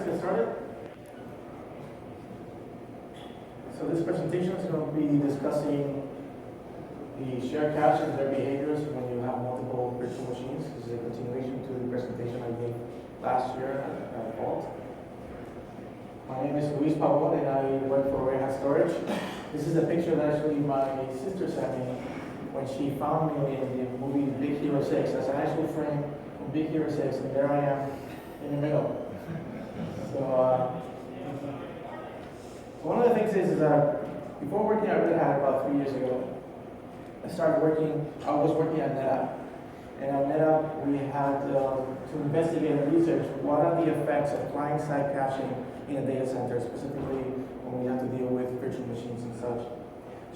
get started. So this presentation is going to be discussing the shared cache and their behaviors when you have multiple virtual machines. This is a continuation to the presentation I gave last year at Vault. My name is Luis Pavon and I work for Red Hat Storage. This is a picture that actually my sister sent me when she found me in the movie Big Hero 6. That's an actual frame from Big Hero 6, and there I am in the middle. So one of the things is that before working at Red Hat about 3 years ago, I was working at NetApp. And at NetApp, we had to investigate and research what are the effects of client-side caching in a data center, specifically when we have to deal with virtual machines and such.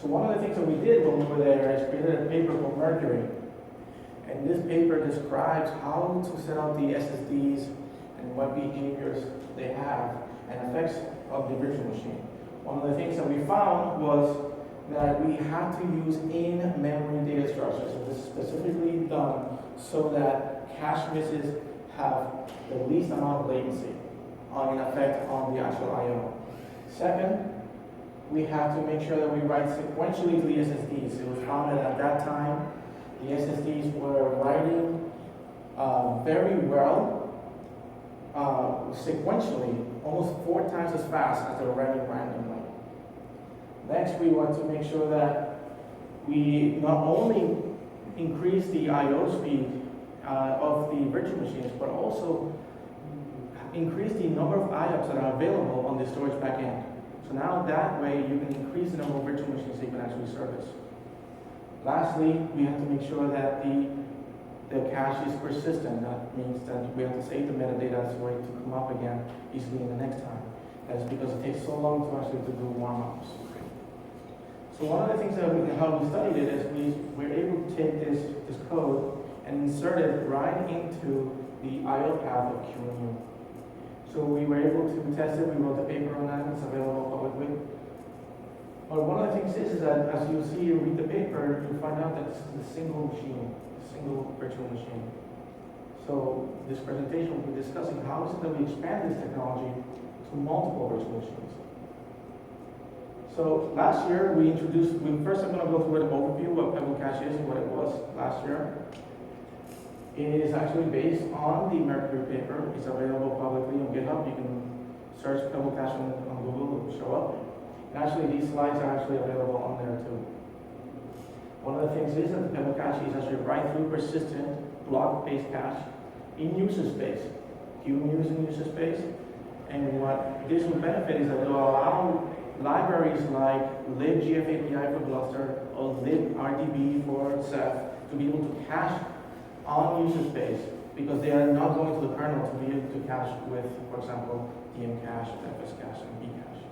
So one of the things that we did when we were there is created a paper called Mercury. And this paper describes how to set up the SSDs and what behaviors they have and effects of the virtual machine. One of the things that we found was that we had to use in-memory data structures. And this is specifically done so that cache misses have the least amount of latency on an effect on the actual I/O. Second, we have to make sure that we write sequentially to the SSDs. It was found that at that time, the SSDs were writing very well sequentially, almost 4 times as fast as they were writing randomly. Next, we want to make sure that we not only increase the I/O speed of the virtual machines, but also increase the number of IOPS that are available on the storage backend. So now that way, you can increase the number of virtual machines that you can actually service. Lastly, we have to make sure that the cache is persistent. That means that we have to save the metadata so it to come up again easily in the next time. That's because it takes so long to actually do warm-ups. So one of the things that how we studied it is we were able to take this code and insert it right into the I/O path of QEMU. So we were able to test it. We wrote the paper on that. It's available publicly. But one of the things is that as you see and read the paper, you find out that this is a single machine, a single virtual machine. So this presentation will be discussing how is it that we expand this technology to multiple virtual machines. So last year we introduced, first I'm going to go through an overview of what Pblcache is and what it was last year. It is actually based on the Mercury paper. It's available publicly on GitHub. You can search Pblcache on Google, it will show up. And actually these slides are actually available on there too. One of the things is that the Pblcache is actually write-through persistent block-based cache in user space. QEMU is in user space. And what this will benefit is that it will allow libraries like libGFAPI for Gluster or libRBD for Ceph to be able to cache on user space because they are not going to the kernel to be able to cache with, for example, Pcache, Pblcache, and Pcache.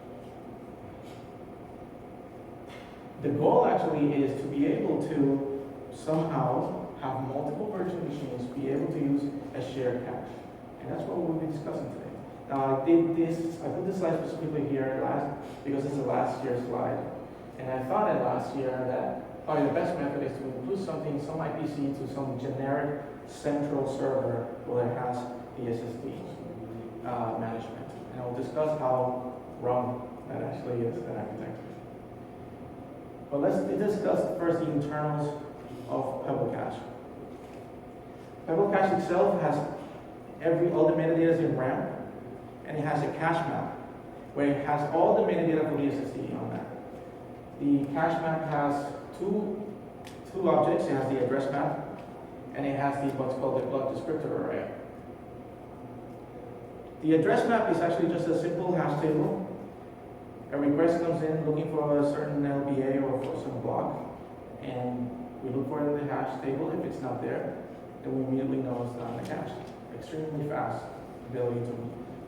The goal actually is to be able to somehow have multiple virtual machines be able to use a shared cache. And that's what we'll be discussing today. Now I put this slide specifically here because it's a last year's slide. And I thought that last year that probably the best method is to include some IPC to some generic central server where it has the SSD management. And I'll discuss how wrong that actually is, that architecture. But let's discuss first the internals of Pblcache. Pblcache itself has all the metadata is in RAM. And it has a cache map, where it has all the metadata for the SSD on that. The cache map has two objects. It has the address map, and it has what's called the block descriptor array. The address map is actually just a simple hash table. A request comes in looking for a certain LBA or for some block, and we look for it in the hash table. If it's not there, then we immediately know it's not in the cache. Extremely fast ability to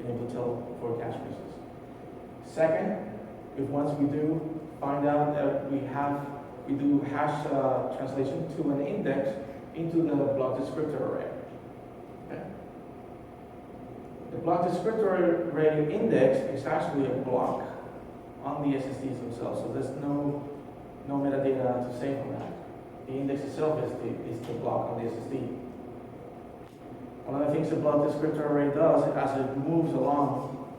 be able to tell for cache misses. Second, if once we do find out that we do hash translation to an index into the block descriptor array. Okay. The block descriptor array index is actually a block on the SSDs themselves, so there's no metadata to save on that. The index itself is the block on the SSD. One of the things the block descriptor array does, as it moves along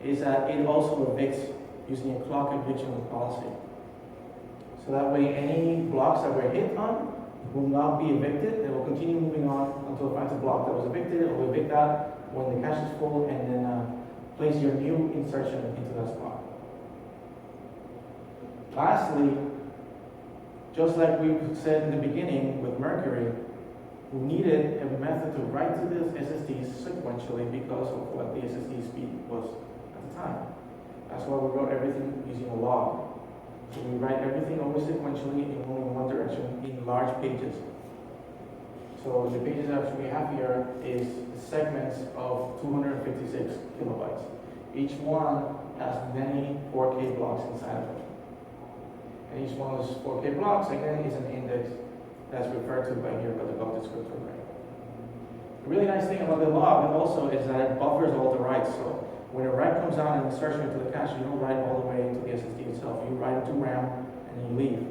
is that it also evicts using a clock eviction policy. So that way any blocks that were hit on will not be evicted. It will continue moving on until it finds a block that was evicted. It will evict that when the cache is full and then place your new insertion into that spot. Lastly, just like we said in the beginning with Mercury, we needed a method to write to the SSDs sequentially because of what the SSD speed was at the time. That's why we wrote everything using a log. So we write everything always sequentially in only one direction in large pages. So the pages that we have here is segments of 256 kilobytes. Each one has many 4K blocks inside of it. And each one of those 4K blocks, again, is an index that's referred to by here by the block descriptor. The really nice thing about the log also is that it buffers all the writes. So when a write comes out and inserts into the cache, you don't write all the way into the SSD itself. You write into RAM and then you leave.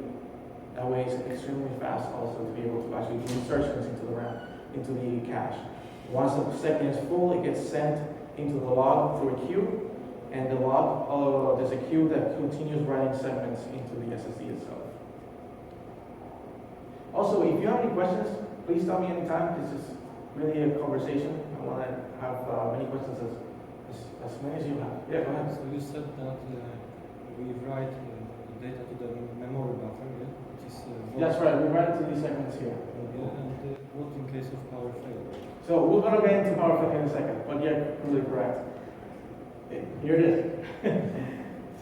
That way it's extremely fast also to be able to actually do insertions into the RAM, into the cache. Once the segment is full, it gets sent into the log through a queue, and the log, there's a queue that continues writing segments into the SSD itself. Also, if you have any questions, please tell me anytime. This is really a conversation. I want to have many questions, as many as you have. Yeah, go ahead. So you said that we write the data to the memory buffer, yeah? Which is, that's right, we write it to these segments here. Yeah, and what in case of power failure? So we're going to get into power failure in a second, but yeah, really correct. Here it is.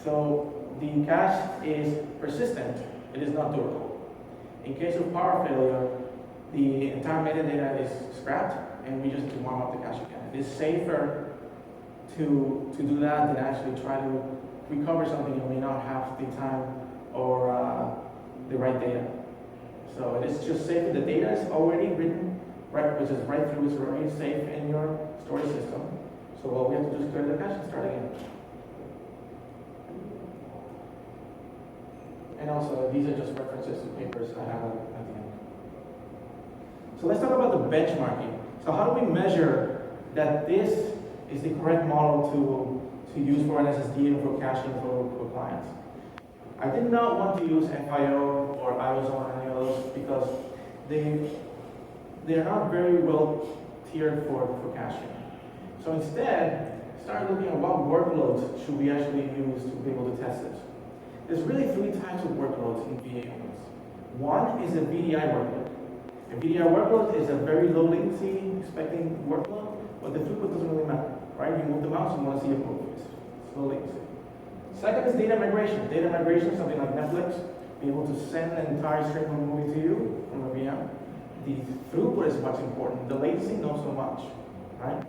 So the cache is persistent, it is not durable. In case of power failure, the entire metadata is scrapped and we just need to warm up the cache again. It is safer to do that than actually try to recover something you may not have the time or the right data. So it is just safer. The data is already written, right, which is right through, it's already safe in your storage system. So all we have to do is clear the cache and start again. And also, these are just references to papers I have at the end. So let's talk about the benchmarking. So how do we measure that this is the correct model to use for an SSD and for caching for clients? I did not want to use FIO or IOZone or any of those because they're not very well tiered for caching. So instead, start looking at what workloads should we actually use to be able to test this. There's really three types of workloads in VA units. One is a VDI workload. A VDI workload is a very low latency expecting workload, but the throughput doesn't really matter, right? You move the mouse, you want to see it move. It's low latency. Second is data migration. Data migration, something like Netflix, be able to send an entire stream of a movie to you from a VM. The throughput is what's important. The latency, not so much, right?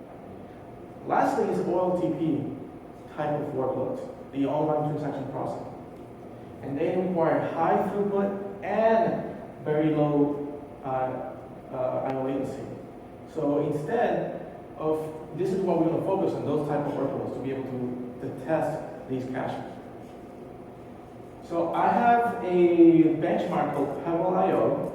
Lastly is OLTP type of workloads, the online transaction processing. And they require high throughput and very low IO latency. So instead of, this is what we're going to focus on, those type of workloads, to be able to test these caches. So I have a benchmark called Pblcache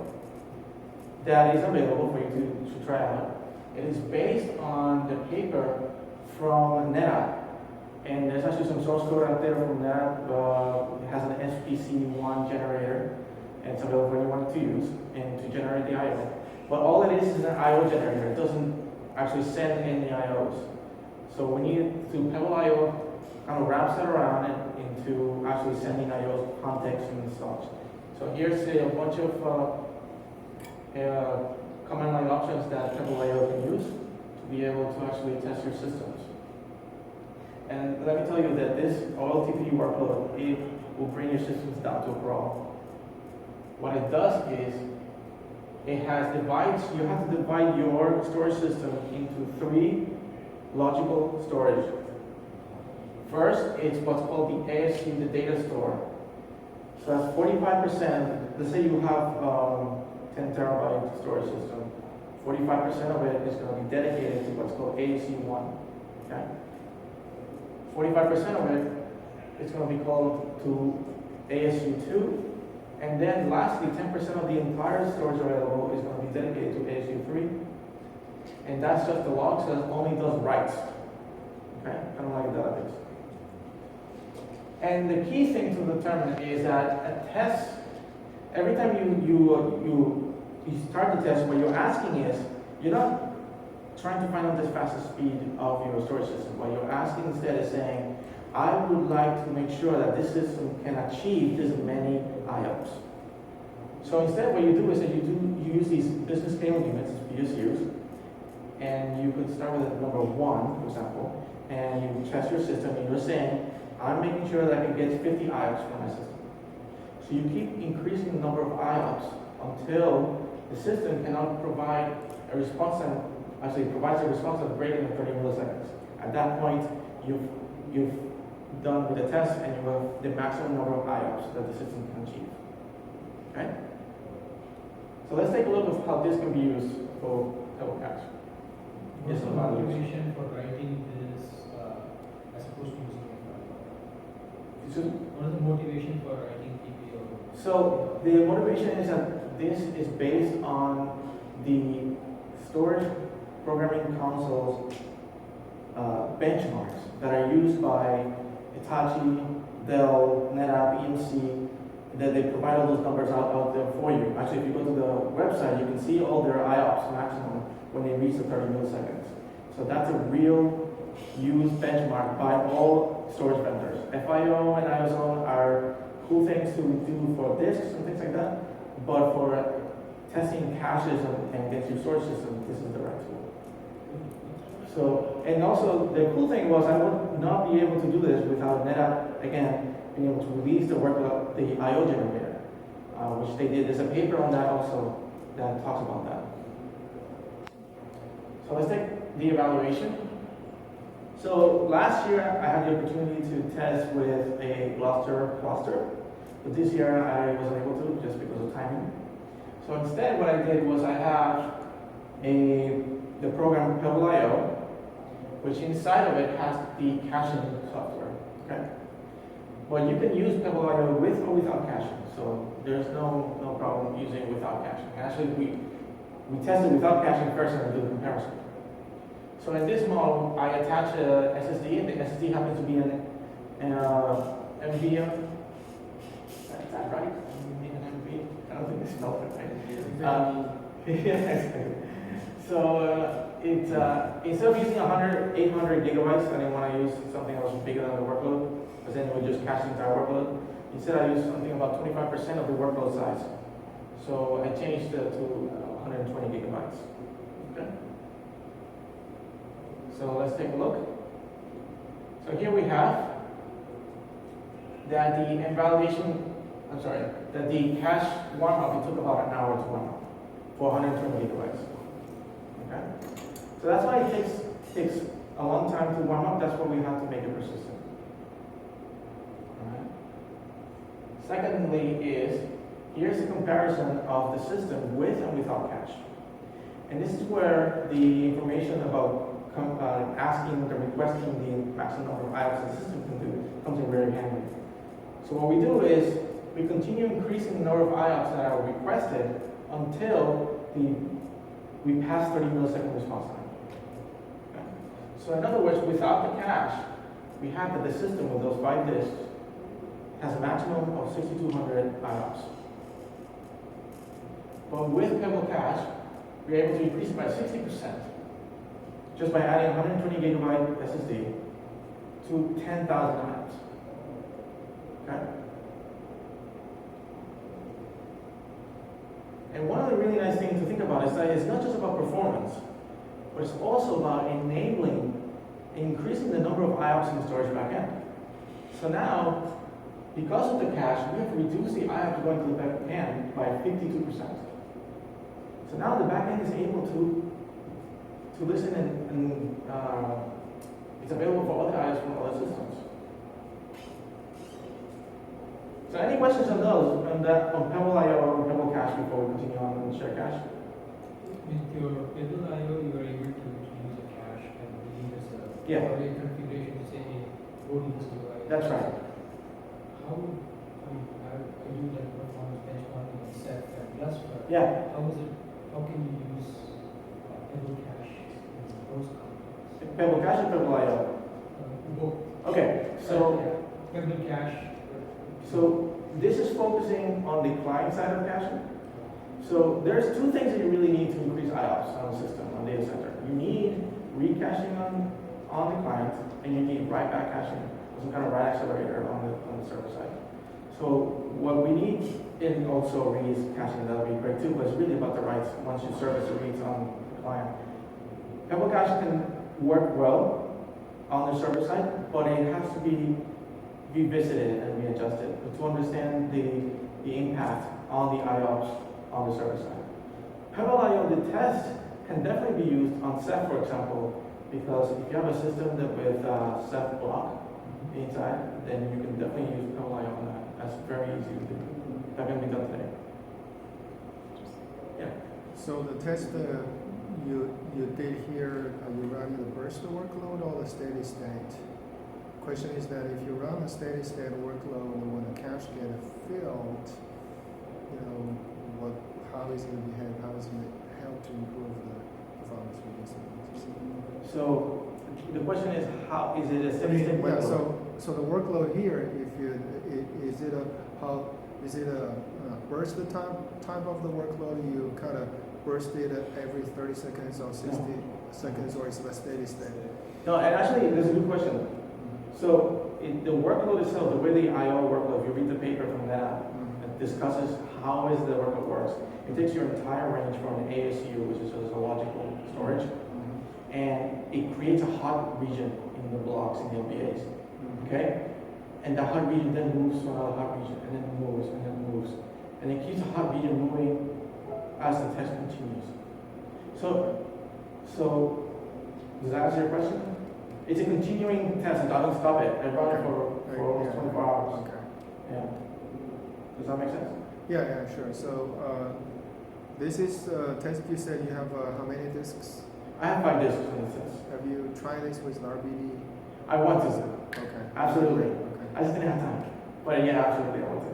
that is available for you to try out. It is based on the paper from NetApp. And there's actually some source code out there from NetApp. It has an SPC1 generator, and it's available for anyone to use and to generate the IO. But all it is an IO generator. It doesn't actually send any IOs. So we need to Pblcache kind of wraps it around it into actually sending IOs, context and such. So here's a bunch of command line options that Pblcache can use to be able to actually test your systems. And let me tell you that this OLTP workload, it will bring your systems down to a crawl. What it does is, it has divides, you have to divide your storage system into three logical storage. First, it's what's called the ASU, the data store. So that's 45%, let's say you have 10 terabyte storage system. 45% of it is going to be dedicated to what's called ASU1, okay? 45% of it is going to be called to ASU2, and then lastly, 10% of the entire storage available is going to be dedicated to ASU3, and that's just the log, so it only does writes, okay? Kind of like a database. And the key thing to determine is that a test, every time you start the test, what you're asking is, you're not trying to find out the fastest speed of your storage system. What you're asking instead is saying, I would like to make sure that this system can achieve this many IOPS. So instead what you do is that you use these business scaling units, BSUs, and you could start with a number 1, for example, and you test your system and you're saying, I'm making sure that I can get 50 IOPS from my system. So you keep increasing the number of IOPS until the system cannot provide a response time, actually provides a response of greater than 30 milliseconds. At that point, you've done with the test and you have the maximum number of IOPS that the system can achieve. Okay? So let's take a look at how this can be used for Pblcache. What's the motivation for writing this as opposed to using it? What is the motivation for writing TP? So the motivation is that this is based on the storage programming console's benchmarks that are used by Hitachi, Dell, NetApp, EMC, that they provide all those numbers out there for you. Actually, if you go to the website, you can see all their IOPS maximum when they reach the 30 milliseconds. So that's a real used benchmark by all storage vendors. FIO and IOZone are cool things to do for disks and things like that, but for testing caches and against your storage system, this is the right tool. So, and also the cool thing was I would not be able to do this without NetApp, again, being able to release the workload, the I/O generator, which they did. There's a paper on that also that talks about that. So let's take the evaluation. So last year I had the opportunity to test with a Gloucester cluster, but this year I wasn't able to just because of timing. So instead what I did was I have the program Pblio, which inside of it has the caching software. Okay? But you can use Pblio with or without caching, so there's no problem using it without caching. Actually, we tested without caching first and do the comparison. So in this model, I attach a SSD, and the SSD happens to be an NVIDIA. Is that right? NVIDIA? I don't think they spelled it right. So instead of using 800 gigabytes, I didn't want to use something that was bigger than the workload, because then it would just cache the entire workload. Instead, I used something about 25% of the workload size. So I changed it to 120 gigabytes. Okay. So let's take a look. So here we have that the that the cache warm-up, it took about an hour to warm up for 120 gigabytes. Okay? So that's why it takes a long time to warm up. That's why we have to make it persistent. Alright. Secondly here's a comparison of the system with and without cache. And this is where the information about asking or requesting the maximum number of IOPS the system can do comes in very handy. So what we do is we continue increasing the number of IOPS that are requested until we pass 30 millisecond response time. Okay. So in other words, without the cache, we have that the system with those 5 disks has a maximum of 6,200 IOPS. But with Pblcache, we're able to increase it by 60%. Just by adding 120 gigabyte SSD to 10,000 IOPS. Okay? And one of the really nice things to think about is that it's not just about performance, but it's also about increasing the number of IOPS in the storage backend. So now, because of the cache, we have reduced the IOPS going to the backend by 52%. So now the backend is able to listen and it's available for other IOPS from other systems. So any questions on those, on Pblio or Pblcache before we continue on and share cache? With your Pblio, you are able to use a cache and use a configuration to say, go to this device. That's right. How, I do like performance benchmarking on Ceph and Gloucester. Yeah. How can you use Pblcache in those contexts? Pblcache or Pblio? Both. Okay, so Pblcache. So this is focusing on the client side of caching. So there's two things that you really need to increase IOPS on the system, on data center. You need recaching on the client, and you need write back caching, some kind of write accelerator on the server side. So what we need, and also reads caching, that'll be great too, but it's really about the writes once you service the reads on the client. Pblcache can work well on the server side, but it has to be revisited and readjusted to understand the impact on the IOPS on the server side. Pbl.io, the test can definitely be used on Ceph, for example, because if you have a system that with Ceph block inside, then you can definitely use Pbl.io on that. That's very easy to do. That can be done today. Yeah. So the test you did here, are you running the burst workload or the steady state? Question is that if you run a steady state workload when the cache get filled, you know, how is it going to behave? How is it going to help to improve the performance of the system? So the question is, how is it a steady state Yeah, workload? so the workload here, is it a burst type of the workload? You kind of burst it every 30 seconds or 60 seconds, or is it a steady state? No, and actually, that's a good question. So the workload itself, the way the I/O workload, if you read the paper from NetApp, it discusses how is the workload works. It takes your entire range from an ASU, which is a logical storage, and it creates a hot region in the blocks, in the LBAs. Okay? And the hot region then moves to another hot region, and then moves, and then moves. And it keeps the hot region moving as the test continues. So does that answer your question? It's a continuing test. I don't stop it. I run it for almost 24 hours. Okay. Yeah. Does that make sense? Yeah, sure. So this is test. You said you have how many disks? I have 5 disks in the test. Have you tried this with RBD? I want to. Okay. Absolutely. Okay. I just didn't have time. But yeah, absolutely, I want to.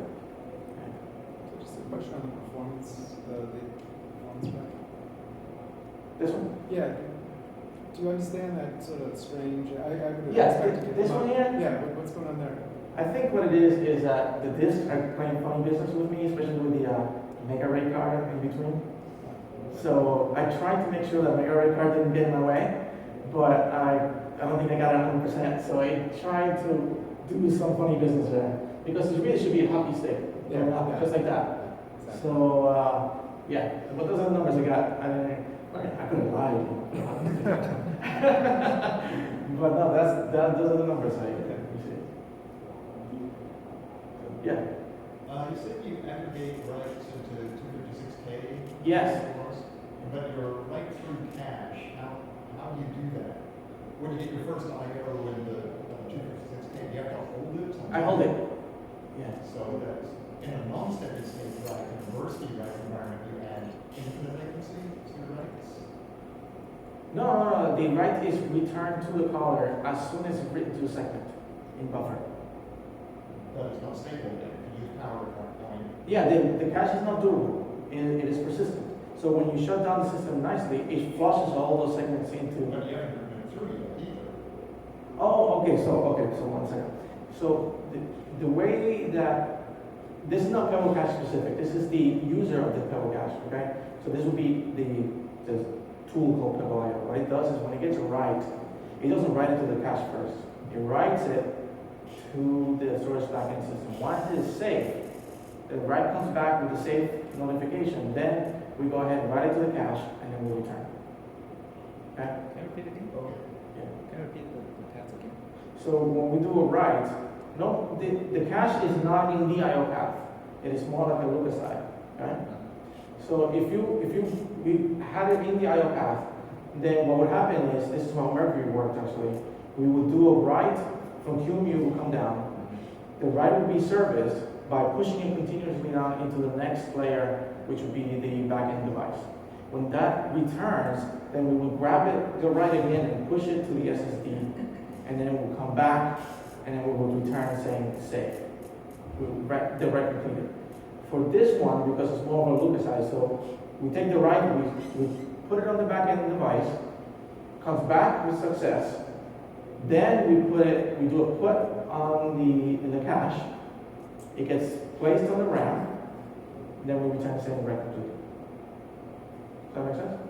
So just a question on the performance, the performance spec. This one? Yeah. Do you understand that sort of strange? I would Yes, expect it to this come one up. here? Yeah. What's going on there? I think what it is that the disks are playing funny business with me, especially with the mega rate card in between. So I tried to make sure that mega rate card didn't get in my way, but I don't think I got it 100%. So I tried to do some funny business there because it really should be a hockey stick, just like that. Exactly. So yeah, but those are the numbers I got. I could have lied. But no, those are the numbers I appreciate. Yeah. You said you aggregate writes into 256K. Yes. But your write through cache, how do you do that? When you get your first I/O in the 256K, do you have to hold it? I hold it. Yeah. So that's in a non-steady state write, in a bursty write environment, you add infinite latency to your writes. No. The write is returned to the caller as soon as it's written to a segment in buffer. But it's not stable, then you use power at that point. Yeah, the cache is not durable. It is persistent. So when you shut down the system nicely, it flushes all those segments into. But you haven't written it through yet either. Oh, okay. So 1 second. So the way that this is not Pblcache specific. This is the user of the Pblcache. Okay. So this would be the tool called Pbl.io. What it does is when it gets a write, it doesn't write it to the cache first. It writes it to the storage backend system. Once it is safe, the write comes back with the safe notification. Then we go ahead and write it to the cache, and then we return. Okay? Can you repeat again? Okay. Yeah. Can you repeat the task again? So when we do a write, no, the cache is not in the I/O path. It is more like a look aside. Okay? So if we had it in the I/O path, then what would happen is, this is how Mercury worked actually. We would do a write from QEMU will come down. The write would be serviced by pushing it continuously down into the next layer, which would be the backend device. When that returns, then we will grab it, the write again, and push it to the SSD, and then it will come back, and then we will return saying save. The write completed. For this one, because it's more of a look aside, so we take the write, we put it on the backend device, comes back with success, Then we do a put on in the cache. It gets placed on the RAM. Then we return the same record complete. Does that make sense?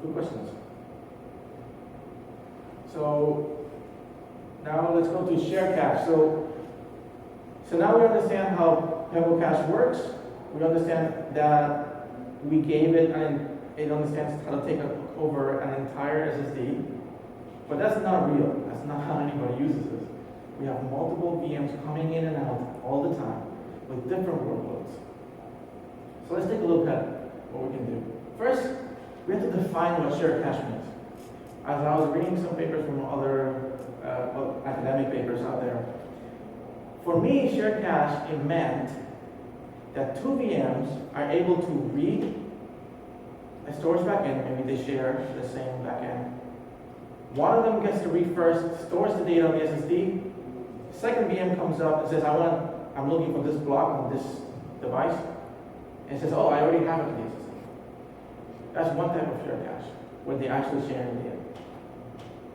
Good questions. So now let's go to share cache. So now we understand how Pblcache works. We understand that we gave it, and it understands how to take over an entire SSD. But that's not real. That's not how anybody uses this. We have multiple VMs coming in and out all the time with different workloads. So let's take a look at what we can do. First, we have to define what shared cache means. As I was reading some papers from other academic papers out there, for me, shared cache, it meant that two VMs are able to read a storage backend, maybe they share the same backend. One of them gets to read first, stores the data on the SSD. Second VM comes up and says, I'm looking for this block on this device. And it says, oh, I already have it on the SSD. That's one type of shared cache, where they actually share the data.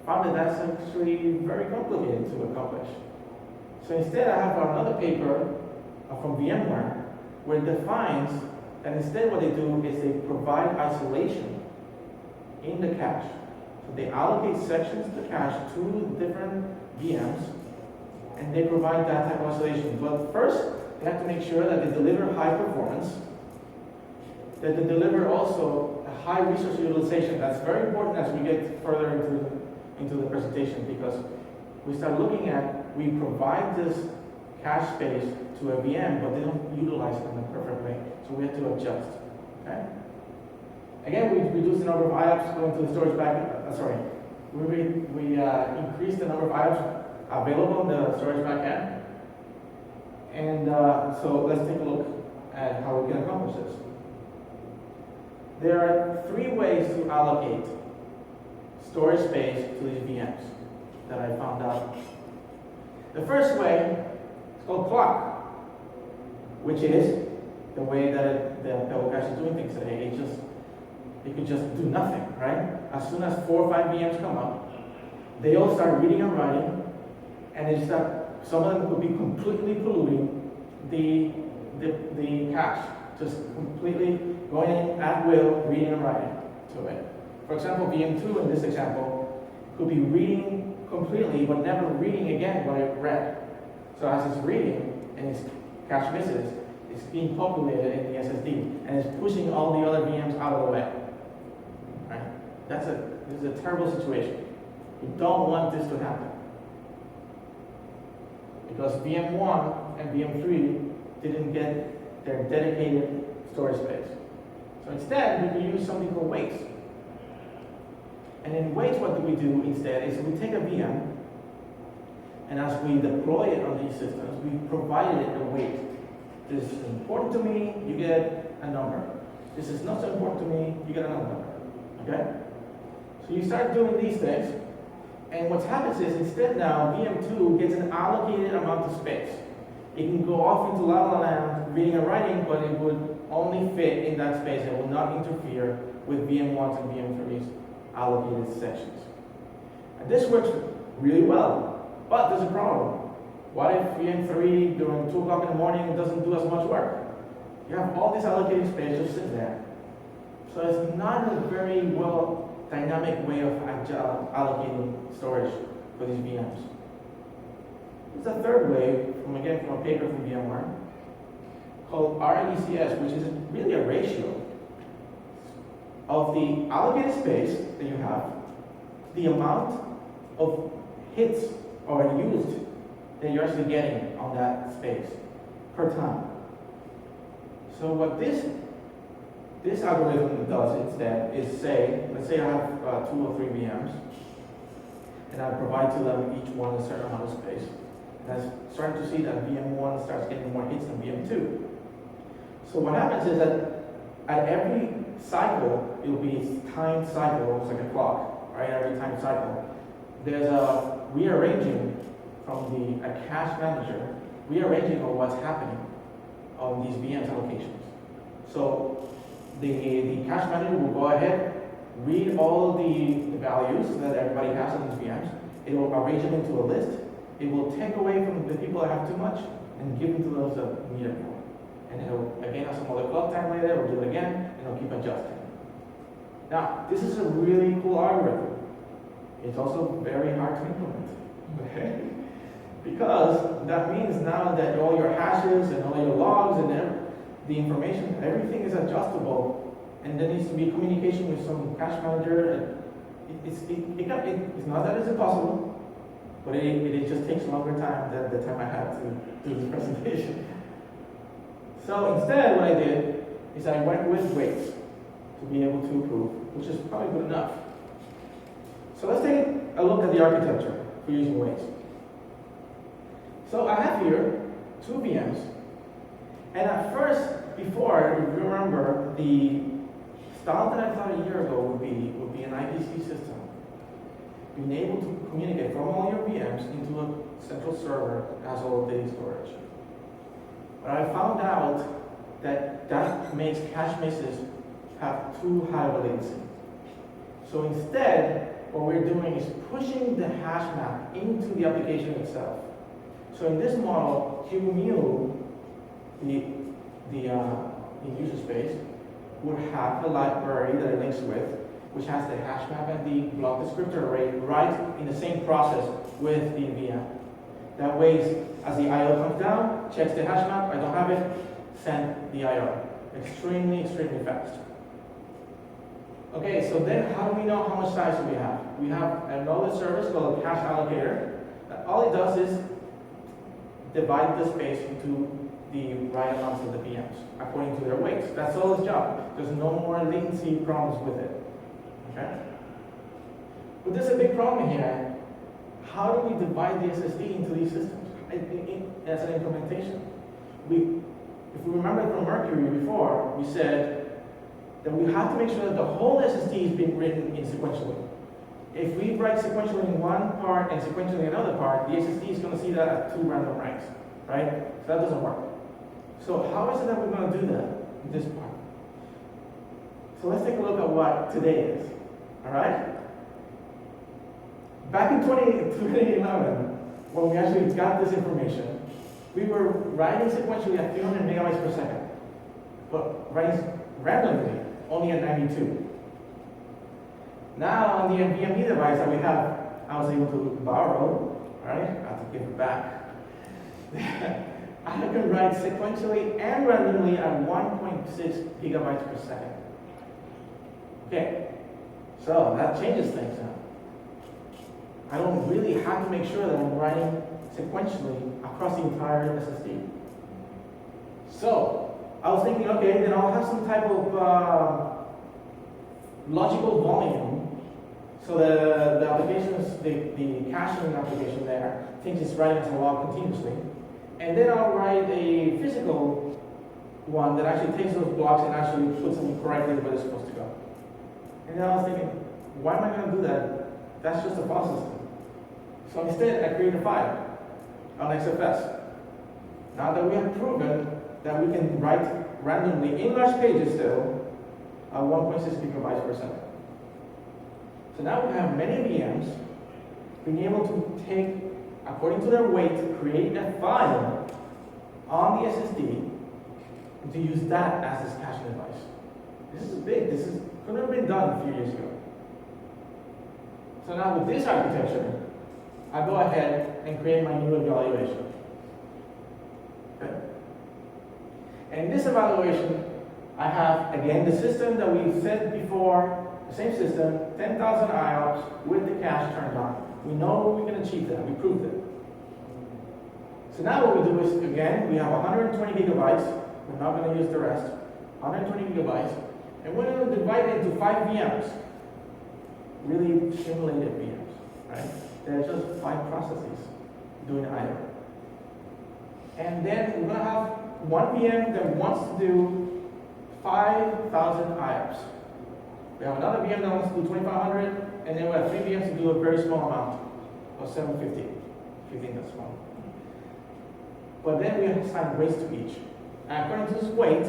Found that that's actually very complicated to accomplish. So instead, I have another paper from VMware where it defines that instead what they do is they provide isolation in the cache. So they allocate sections of the cache to different VMs, and they provide that type of isolation. But first, they have to make sure that they deliver high performance, that they deliver also a high resource utilization. That's very important as we get further into the presentation, because we start looking at, we provide this cache space to a VM, but they don't utilize it in a perfect way. So we have to adjust. Okay? Again, we reduce the number of IOPS going to the storage backend. We increase the number of IOPS available in the storage backend. And so let's take a look at how we can accomplish this. There are three ways to allocate storage space to these VMs that I found out. The first way is called clock, which is the way that the Pblcache is doing things today. It could just do nothing, right? As soon as 4 or 5 VMs come up, they all start reading and writing, and they start, some of them could be completely polluting the cache, just completely going in at will, reading and writing to it. For example, VM2 in this example could be reading completely, but never reading again what it read. So as it's reading and its cache misses, it's being populated in the SSD, and it's pushing all the other VMs out of the way. Right? This is a terrible situation. You don't want this to happen, because VM1 and VM3 didn't get their dedicated storage space. So instead, we can use something called waits. And in waits, what we do instead is we take a VM, and as we deploy it on these systems, we provide it a wait. This is important to me, you get a number. This is not so important to me, you get another number. Okay? So you start doing these things, and what happens is instead now, VM2 gets an allocated amount of space. It can go off into La La Land, reading and writing, but it would only fit in that space. It will not interfere with VM1s and VM3s allocated sections. And this works really well, but there's a problem. What if VM3 during 2 o'clock in the morning doesn't do as much work? You have all this allocated space just sitting there. So it's not a very well dynamic way of allocating storage for these VMs. There's a third way, from a paper from VMware, called RECS, which is really a ratio of the allocated space that you have, the amount of hits or used that you're actually getting on that space per time. So what this algorithm does instead is let's say I have 2 or 3 VMs, and I provide to them each one a certain amount of space. And I'm starting to see that VM1 starts getting more hits than VM2. So what happens is that at every cycle, it will be a timed cycle, almost like a clock, right? Every timed cycle, there's a rearranging from a cache manager, rearranging of what's happening on these VMs allocations. So the cache manager will go ahead read all the values that everybody has on these VMs. It will arrange them into a list. It will take away from the people that have too much and give them to those that need it more. And it'll again have some other clock time later, it'll do it again, and it'll keep adjusting. Now, this is a really cool algorithm. It's also very hard to implement. Okay? Because that means now that all your hashes and all your logs and the information, everything is adjustable, and there needs to be communication with some cache manager. And it's not that it's impossible, but it just takes longer time than the time I had to do this presentation. So instead, what I did is I went with weights to be able to prove, which is probably good enough. So let's take a look at the architecture for using weights. So I have here 2 VMs, and at first, before, if you remember, the style that I thought a year ago would be an IPC system, being able to communicate from all your VMs into a central server that has all of the storage. But I found out that makes cache misses have too high of a latency. So instead, what we're doing is pushing the hash map into the application itself. So in this model, QEMU, in user space, would have a library that it links with, which has the hash map and the block descriptor array right in the same process with the VM. That way, as the I/O comes down, checks the hash map, I don't have it, send the I/O. Extremely, extremely fast. Okay, so then how do we know how much size we have? We have another service called cache allocator. All it does is divide the space into the right amounts of the VMs according to their weights. That's all its job. There's no more latency problems with it. Okay? But there's a big problem here. How do we divide the SSD into these systems as an implementation? If we remember from Mercury before, we said that we have to make sure that the whole SSD is being written in sequentially. If we write sequentially in one part and sequentially in another part, the SSD is going to see that at 2 random ranks, right? So that doesn't work. So how is it that we're going to do that in this part? So let's take a look at what today is, all right? Back in 2011, when we actually got this information, we were writing sequentially at 300 megabytes per second, but writing randomly only at 92. Now on the NVMe device that we have, I was able to borrow, right? I have to give it back. I can write sequentially and randomly at 1.6 gigabytes per second. Okay, so that changes things now. I don't really have to make sure that I'm writing sequentially across the entire SSD. So I was thinking, okay, then I'll have some type of logical volume. So the applications, the caching application there thinks it's writing as a log continuously. And then I'll write a physical one that actually takes those blocks and actually puts them correctly where they're supposed to go. And then I was thinking, why am I going to do that? That's just a file system. So instead, I created a file on XFS. Now that we have proven that we can write randomly in large pages still at 1.6 gigabytes per second. So now we have many VMs being able to take, according to their weight, create a file on the SSD and to use that as this caching device. This is big. This couldn't have been done a few years ago. So now with this architecture, I go ahead and create my new evaluation. Okay? And in this evaluation, I have, again, the system that we said before, the same system, 10,000 IOPS with the cache turned on. We know we can achieve that. We proved it. So now what we do is, again, we have 120 gigabytes. We're not going to use the rest. 120 gigabytes. And we're going to divide it into 5 VMs. Really simulated VMs, right? They're just 5 processes doing I/O. And then we're going to have one VM that wants to do 5,000 IOPS. We have another VM that wants to do 2,500, and then we have 3 VMs to do a very small amount of 750, if you think that's small. But then we assign weights to each. And according to this weight,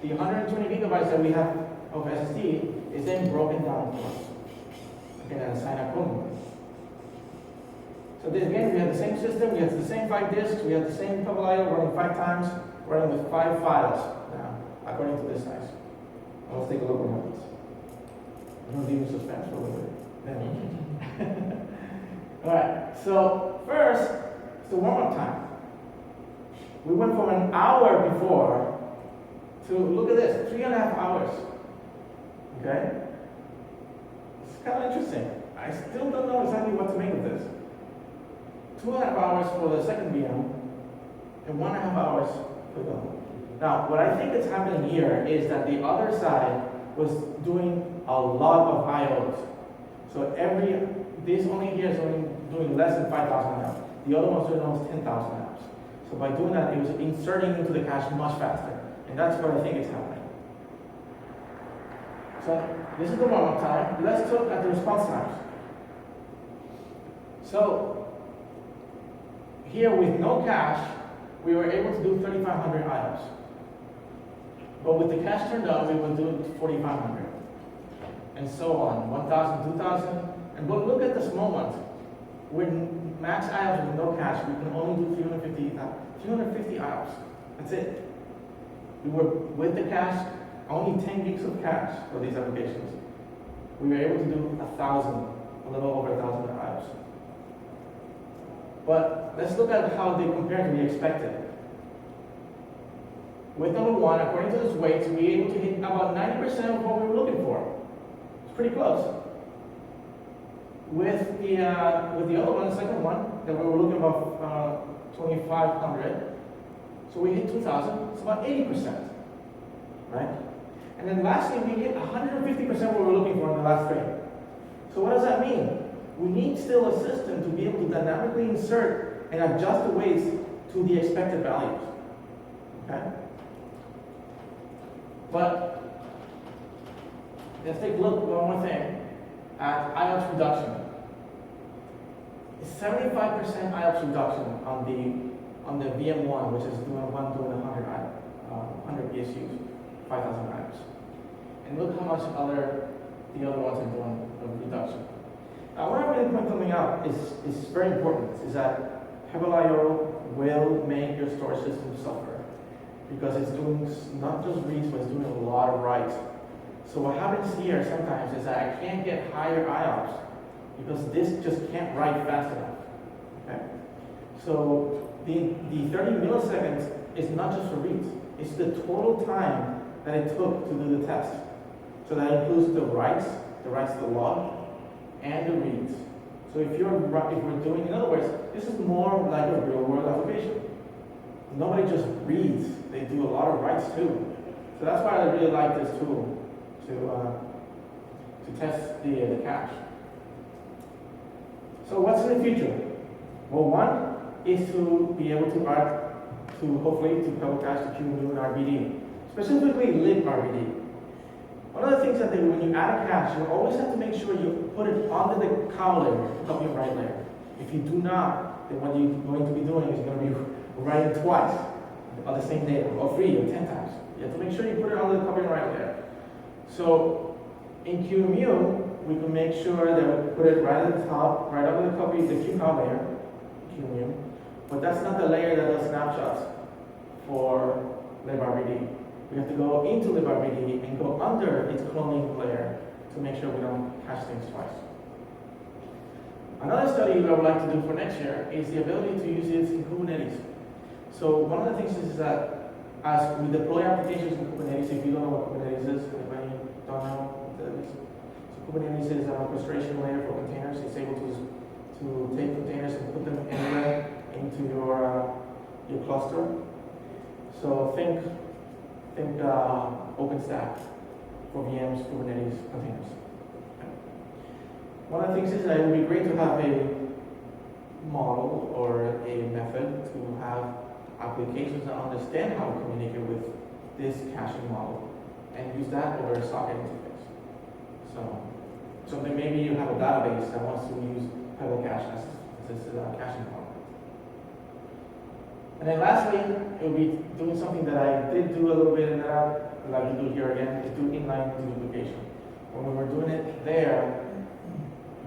the 120 gigabytes that we have of SSD is then broken down for us. Again, and assign accordingly. So this, again, we have the same system, we have the same 5 disks, we have the same Pblcache running 5 times, running with 5 files now, according to this size. Let's take a look what happens. I'm going to leave you suspense for a little bit. Alright, so first, it's the warm-up time. We went from an hour before to, look at this, 3.5 hours. Okay? It's kind of interesting. I still don't know exactly what to make of this. 2.5 hours for the second VM, and 1.5 hours for the other one. Now, what I think is happening here is that the other side was doing a lot of IOs. So this only here is only doing less than 5,000 amps. The other one's doing almost 10,000 amps. So by doing that, it was inserting into the cache much faster. And that's what I think is happening. So this is the warm-up time. Let's look at the response times. So here with no cache, we were able to do 3,500 IOPS. But with the cache turned on, we would do 4,500. And so on, 1,000, 2,000. And but look at this moment. With max IOPS with no cache, we can only do 350 IOPS. That's it. We were with the cache, only 10 gigs of cache for these applications. We were able to do 1,000, a little over 1,000 IOPS. But let's look at how they compare to the expected. With number 1, according to this weights, we were able to hit about 90% of what we were looking for. It's pretty close. With the other one, the second one, that we were looking about 2,500. So we hit 2,000. It's about 80%, right? And then lastly, we hit 150% what we were looking for in the last frame. So what does that mean? We need still a system to be able to dynamically insert and adjust the weights to the expected values. Okay? But let's take a look at one more thing at IOPS reduction. 75% IOPS reduction on the VM1, which is doing 100 PSUs, 5,000 IOPS. And look how much the other ones are doing of reduction. Now, what I really point something out is very important, is that Pblcache will make your storage system suffer because it's doing not just reads, but it's doing a lot of writes. So what happens here sometimes is that I can't get higher IOPS because this just can't write fast enough. Okay? So the 30 milliseconds is not just for reads, it's the total time that it took to do the test. So that includes the writes to the log, and the reads. So if we're doing, in other words, this is more like a real world application. Nobody just reads, they do a lot of writes too. So that's why I really like this tool to test the cache. So what's in the future? Well, one is to be able to add hopefully to Pblcache to QEMU and RBD, specifically libRBD. One of the things that when you add a cache, you always have to make sure you put it onto the cow layer, the copy and write layer. If you do not, then what you're going to be doing is going to be writing twice on the same data, or 3 or 10 times. You have to make sure you put it on the copy and write layer. So in QEMU, we can make sure that we put it right at the top, right over the copy, the QCOW layer, QEMU. But that's not the layer that does snapshots for libRBD. We have to go into libRBD and go under its cloning layer to make sure we don't cache things twice. Another study that I would like to do for next year is the ability to use it in Kubernetes. So one of the things is that as we deploy applications in Kubernetes, if you don't know what Kubernetes is, anybody don't know what that is? So Kubernetes is an orchestration layer for containers. It's able to take containers and put them anywhere into your cluster. So think OpenStack for VMs, Kubernetes, containers. Okay. One of the things is that it would be great to have a model or a method to have applications that understand how to communicate with this caching model and use that over a socket interface. So then maybe you have a database that wants to use Pblcache as this caching model. And then lastly, it will be doing something that I did do a little bit in NetApp, I'd like to do here again, is do inline duplication. when we were doing it there,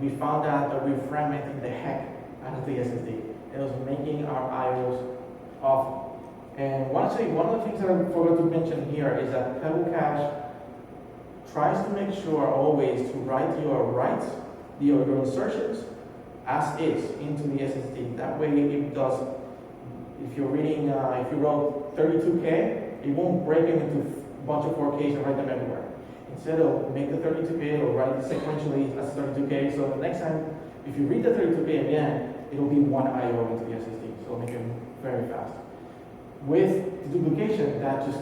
we found out that we were fragmenting the heck out of the SSD. It was making our IOs awful. And one of the things that I forgot to mention here is that Pblcache tries to make sure always to write your writes, your insertions, as is into the SSD. That way it does, if you're reading, if you wrote 32K, it won't break them into a bunch of 4Ks and write them everywhere. Instead of make the 32K or write it sequentially as 32K, so the next time, if you read the 32K again, it'll be one IO into the SSD, so it'll make it very fast. With duplication, that just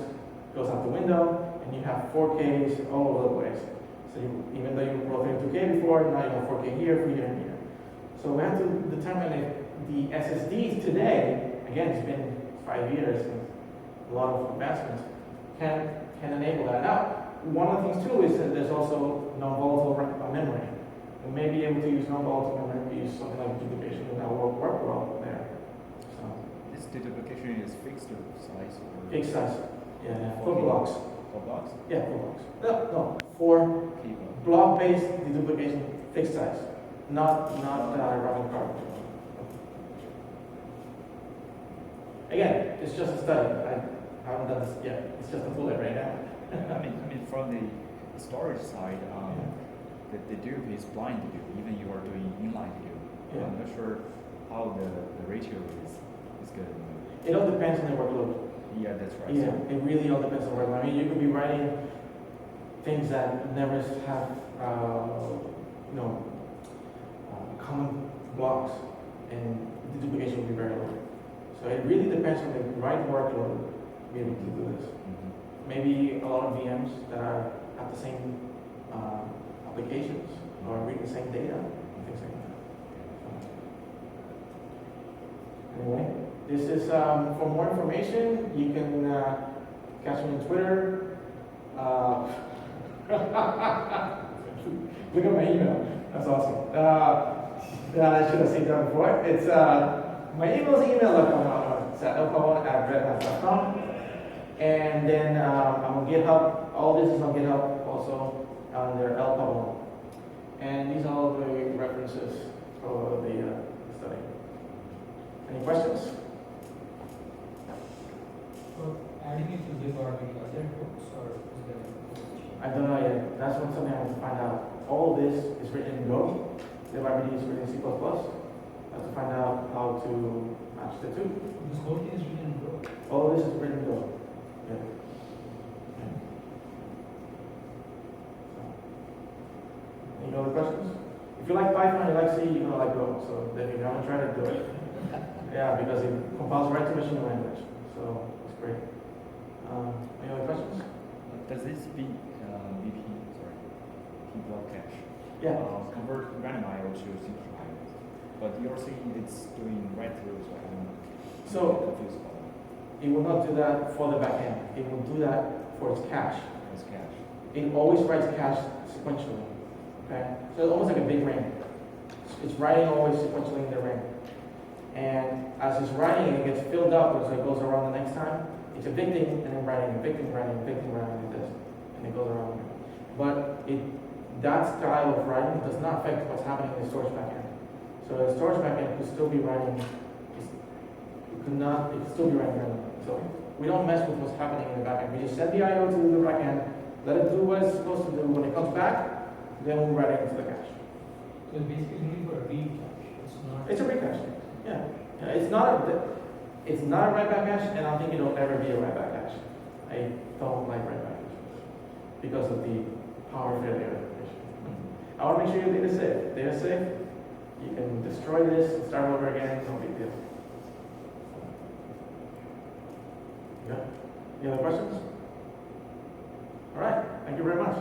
goes out the window, and you have 4Ks all over the place. So even though you wrote 32K before, now you have 4K here, and here. So we have to determine if the SSDs today, again, it's been 5 years and a lot of advancements, can enable that. Now, one of the things too is that there's also non-volatile memory. We may be able to use non-volatile memory to use something like duplication, and that will work well there. So This duplication is fixed size or fixed size, yeah, for blocks. for blocks? Yeah, for blocks. No, for Keyboard. block-based deduplication, fixed size, not running card. Again, it's just a study. I haven't done this yet. It's just a bullet right now. I mean, from the storage side, the dupe is blind dupe. Even you are doing inline dupe. Yeah. I'm not sure how the ratio is good. It all depends on the workload. Yeah, that's right. Yeah, it really all depends on the workload. I mean, you could be writing things that never have, common blocks, and the duplication will be very low. So it really depends on the right workload to be able to do this. Maybe a lot of VMs that have the same applications or read the same data, things like that. Anyway, this is for more information. You can catch me on Twitter. Look at my email. That's awesome. I should have seen that before. It's my email is email.com. It's elpabon@redhat.com. And then I'm on GitHub. All this is on GitHub also under Elpabon. And these are all the references for the study. Any questions? For adding it to libRBD, are there hooks or is there I don't know yet. That's one something I have to find out. All this is written in Go. libRBD is written in C++. I have to find out how to match the two. this whole thing is written in Go? All this is written in Go. Yeah. Any other questions? If you like Python, you like C, you're gonna like Go. So if you haven't tried it, do it. Yeah, because it compiles right to machine language. So it's great. Any other questions? Does this Pblcache Yeah. convert random IO to synchronous IO? But you're saying it's doing write through, so I'm confused about that. It will not do that for the backend. It will do that for its cache. It's cache. It always writes cache sequentially. Okay? So it's almost like a big ring. It's writing always sequentially in the ring. And as it's writing, it gets filled up as it goes around the next time. It's evicting and then writing, evicting, writing, evicting, writing like this. And it goes around. But that style of writing does not affect what's happening in the storage backend. So the storage backend could still be writing, it could still be writing randomly. So we don't mess with what's happening in the backend. We just send the IO to the backend, let it do what it's supposed to do. When it comes back, then we'll write it into the cache. So it's basically looking for a read cache. It's not. It's a read cache. Yeah. It's not a write-back cache, and I don't think it'll ever be a write-back cache. I don't like write-back caches because of the power failure issue. I want to make sure your data is safe. Data safe, you can destroy this and start over again, no big deal. Yeah? Any other questions? All right, thank you very much.